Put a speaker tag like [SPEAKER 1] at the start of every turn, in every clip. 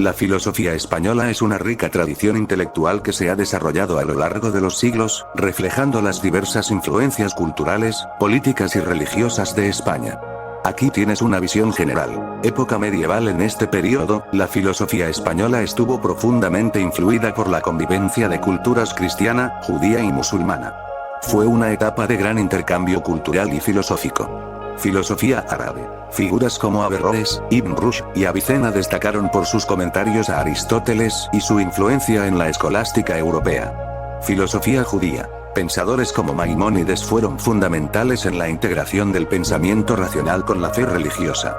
[SPEAKER 1] La filosofía española es una rica tradición intelectual que se ha desarrollado a lo largo de los siglos, reflejando las diversas influencias culturales, políticas y religiosas de España. Aquí tienes una visión general. Época medieval. En este periodo, la filosofía española estuvo profundamente influida por la convivencia de culturas cristiana, judía y musulmana. Fue una etapa de gran intercambio cultural y filosófico. Filosofía árabe. Figuras como Averroes, Ibn Rushd y Avicena destacaron por sus comentarios a Aristóteles y su influencia en la escolástica europea. Filosofía judía. Pensadores como Maimónides fueron fundamentales en la integración del pensamiento racional con la fe religiosa.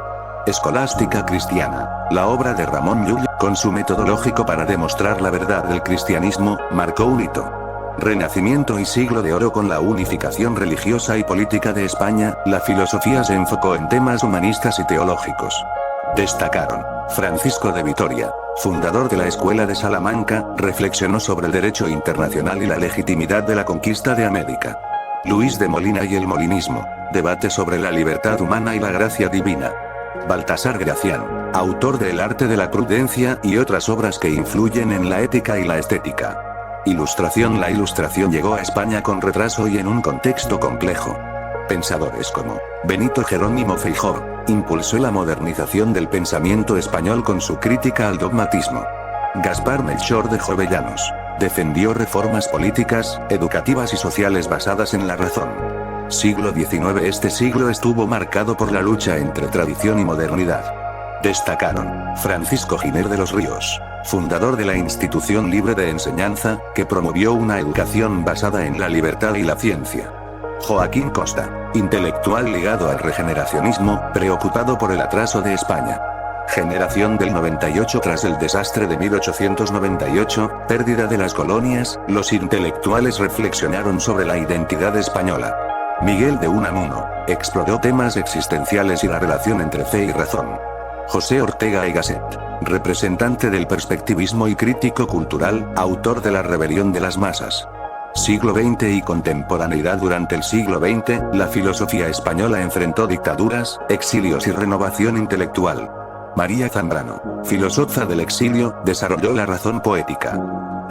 [SPEAKER 1] Escolástica cristiana. La obra de Ramón Llull, con su método lógico para demostrar la verdad del cristianismo, marcó un hito. Renacimiento y siglo de oro. Con la unificación religiosa y política de España, la filosofía se enfocó en temas humanistas y teológicos. Destacaron: Francisco de Vitoria, fundador de la Escuela de Salamanca, reflexionó sobre el derecho internacional y la legitimidad de la conquista de América. Luis de Molina y el molinismo, debate sobre la libertad humana y la gracia divina. Baltasar Gracián, autor de El arte de la prudencia y otras obras que influyen en la ética y la estética. Ilustración. La Ilustración llegó a España con retraso y en un contexto complejo. Pensadores como Benito Jerónimo Feijoo impulsó la modernización del pensamiento español con su crítica al dogmatismo. Gaspar Melchor de Jovellanos defendió reformas políticas, educativas y sociales basadas en la razón. Siglo XIX. Este siglo estuvo marcado por la lucha entre tradición y modernidad. Destacaron: Francisco Giner de los Ríos, fundador de la Institución Libre de Enseñanza, que promovió una educación basada en la libertad y la ciencia. Joaquín Costa, intelectual ligado al regeneracionismo, preocupado por el atraso de España. Generación del 98. Tras el desastre de 1898, pérdida de las colonias, los intelectuales reflexionaron sobre la identidad española. Miguel de Unamuno exploró temas existenciales y la relación entre fe y razón. José Ortega y Gasset, representante del perspectivismo y crítico cultural, autor de La rebelión de las masas. Siglo XX y contemporaneidad. Durante el siglo XX, la filosofía española enfrentó dictaduras, exilios y renovación intelectual. María Zambrano, filósofa del exilio, desarrolló la razón poética.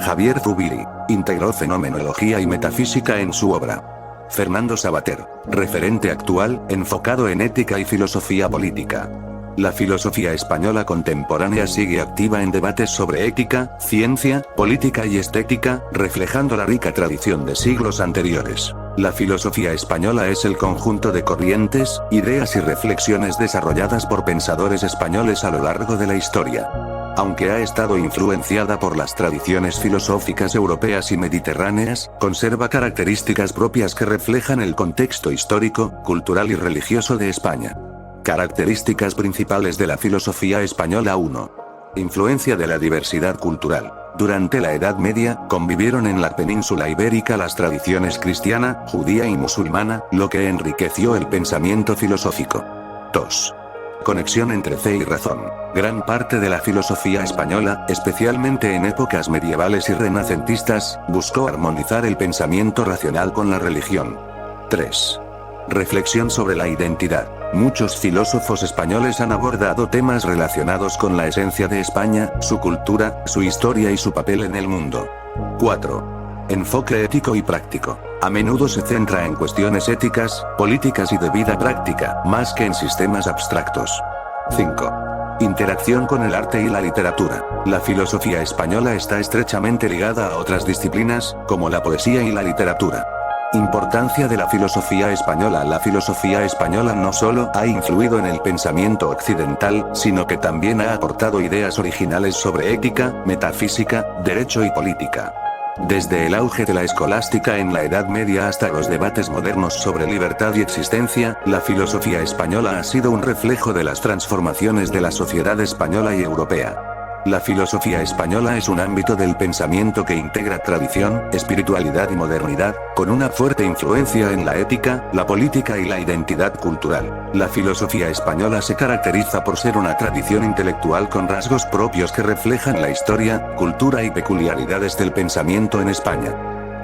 [SPEAKER 1] Javier Zubiri integró fenomenología y metafísica en su obra. Fernando Savater, referente actual, enfocado en ética y filosofía política. La filosofía española contemporánea sigue activa en debates sobre ética, ciencia, política y estética, reflejando la rica tradición de siglos anteriores. La filosofía española es el conjunto de corrientes, ideas y reflexiones desarrolladas por pensadores españoles a lo largo de la historia. Aunque ha estado influenciada por las tradiciones filosóficas europeas y mediterráneas, conserva características propias que reflejan el contexto histórico, cultural y religioso de España. Características principales de la filosofía española. 1. Influencia de la diversidad cultural. Durante la Edad Media, convivieron en la península ibérica las tradiciones cristiana, judía y musulmana, lo que enriqueció el pensamiento filosófico. 2. Conexión entre fe y razón. Gran parte de la filosofía española, especialmente en épocas medievales y renacentistas, buscó armonizar el pensamiento racional con la religión. 3. Reflexión sobre la identidad. Muchos filósofos españoles han abordado temas relacionados con la esencia de España, su cultura, su historia y su papel en el mundo. 4. Enfoque ético y práctico. A menudo se centra en cuestiones éticas, políticas y de vida práctica, más que en sistemas abstractos. 5. Interacción con el arte y la literatura. La filosofía española está estrechamente ligada a otras disciplinas, como la poesía y la literatura. Importancia de la filosofía española. La filosofía española no solo ha influido en el pensamiento occidental, sino que también ha aportado ideas originales sobre ética, metafísica, derecho y política. Desde el auge de la escolástica en la Edad Media hasta los debates modernos sobre libertad y existencia, la filosofía española ha sido un reflejo de las transformaciones de la sociedad española y europea. La filosofía española es un ámbito del pensamiento que integra tradición, espiritualidad y modernidad, con una fuerte influencia en la ética, la política y la identidad cultural. La filosofía española se caracteriza por ser una tradición intelectual con rasgos propios que reflejan la historia, cultura y peculiaridades del pensamiento en España.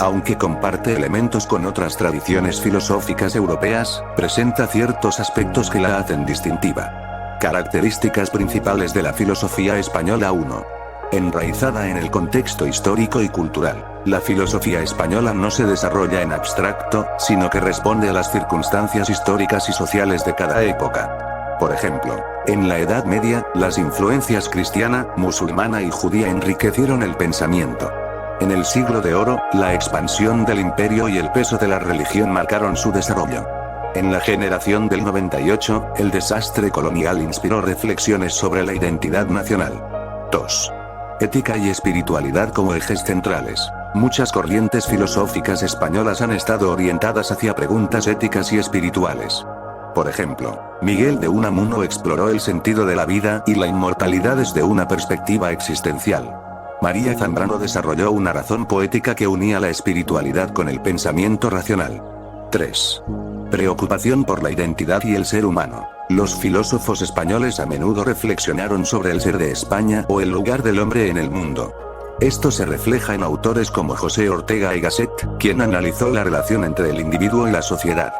[SPEAKER 1] Aunque comparte elementos con otras tradiciones filosóficas europeas, presenta ciertos aspectos que la hacen distintiva. Características principales de la filosofía española. 1. Enraizada en el contexto histórico y cultural. La filosofía española no se desarrolla en abstracto, sino que responde a las circunstancias históricas y sociales de cada época. Por ejemplo, en la Edad Media, las influencias cristiana, musulmana y judía enriquecieron el pensamiento. En el Siglo de Oro, la expansión del imperio y el peso de la religión marcaron su desarrollo. En la generación del 98, el desastre colonial inspiró reflexiones sobre la identidad nacional. 2. Ética y espiritualidad como ejes centrales. Muchas corrientes filosóficas españolas han estado orientadas hacia preguntas éticas y espirituales. Por ejemplo, Miguel de Unamuno exploró el sentido de la vida y la inmortalidad desde una perspectiva existencial. María Zambrano desarrolló una razón poética que unía la espiritualidad con el pensamiento racional. 3. Preocupación por la identidad y el ser humano. Los filósofos españoles a menudo reflexionaron sobre el ser de España o el lugar del hombre en el mundo. Esto se refleja en autores como José Ortega y Gasset, quien analizó la relación entre el individuo y la sociedad.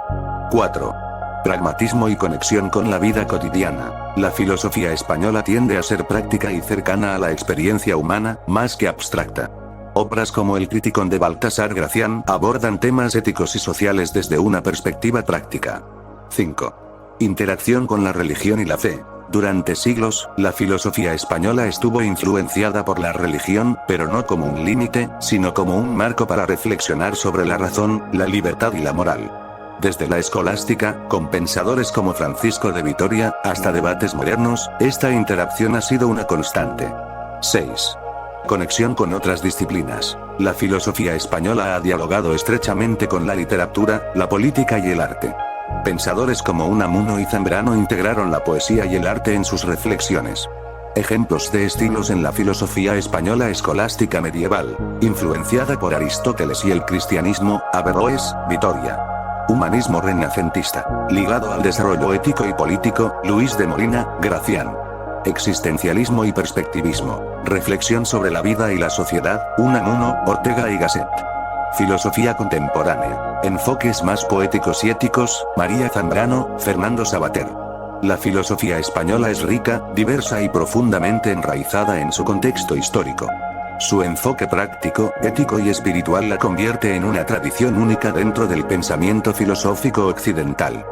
[SPEAKER 1] 4. Pragmatismo y conexión con la vida cotidiana. La filosofía española tiende a ser práctica y cercana a la experiencia humana, más que abstracta. Obras como El Criticón de Baltasar Gracián abordan temas éticos y sociales desde una perspectiva práctica. 5. Interacción con la religión y la fe. Durante siglos, la filosofía española estuvo influenciada por la religión, pero no como un límite, sino como un marco para reflexionar sobre la razón, la libertad y la moral. Desde la escolástica, con pensadores como Francisco de Vitoria, hasta debates modernos, esta interacción ha sido una constante. 6. Conexión con otras disciplinas. La filosofía española ha dialogado estrechamente con la literatura, la política y el arte. Pensadores como Unamuno y Zambrano integraron la poesía y el arte en sus reflexiones. Ejemplos de estilos en la filosofía española escolástica medieval, influenciada por Aristóteles y el cristianismo, Averroes, Vitoria. Humanismo renacentista, ligado al desarrollo ético y político, Luis de Molina, Gracián. Existencialismo y perspectivismo, reflexión sobre la vida y la sociedad, Unamuno, Ortega y Gasset. Filosofía contemporánea, enfoques más poéticos y éticos, María Zambrano, Fernando Savater. La filosofía española es rica, diversa y profundamente enraizada en su contexto histórico. Su enfoque práctico, ético y espiritual la convierte en una tradición única dentro del pensamiento filosófico occidental.